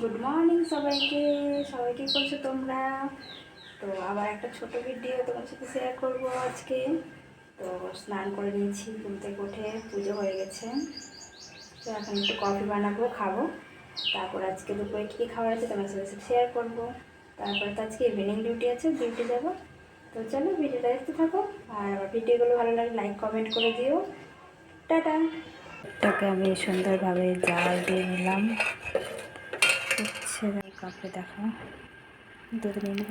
Good morning সবাইকে। সবাই কী করছো তোমরা? তো আবার একটা ছোট ভিডিও তোমার সাথে শেয়ার করব আজকে। তো স্নান করে নিয়েছি, ঘুম থেকে উঠে পুজো হয়ে গেছে। তো এখন একটু কফি বানাবো, খাবো। তারপর আজকে দুপুরে কী খাবার আছে তোমার সাথে শেয়ার করবো। তারপরে তো আজকে ইভিনিং ডিউটি আছে, ডিউটি যাবো। তো চলো ভিডিওটা দেখতে থাকো। আর আমার ভিডিওগুলো ভালো লাগে লাইক কমেন্ট করে দিও। টাটা। এটাকে আমি সুন্দরভাবে জাল দিয়ে নিলাম। কাপড়ে দেখো, দুধ নিয়ে নেব।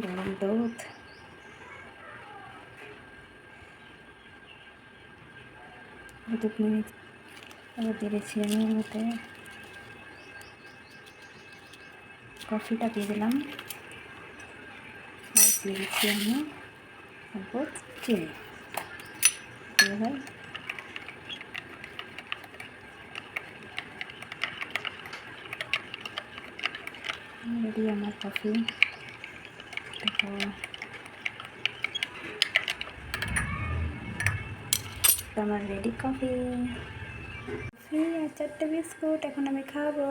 গরম দুধ, দুধ নিয়ে এবার দিয়েছি আমি মধ্যে কফিটা দিয়ে দিলাম। আর দিয়ে দিচ্ছি আমি অল্প চিনি। এবার রেডি আমার কফি। দেখো আমার রেডি কফি। কফি আর 4টে বিস্কুট, এখন আমি খাবো।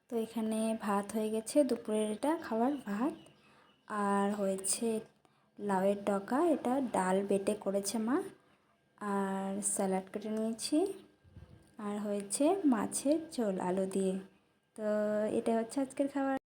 তো এখানে ভাত হয়ে গেছে, দুপুরের এটা খাবার ভাত। আর হয়েছে লাউয়ের ডগা, এটা ডাল বেটে করেছে মা। আর স্যালাড কেটে নিয়েছি। আর হয়েছে মাছের ঝোল আলু দিয়ে। তো এটা হচ্ছে আজকের খাবার।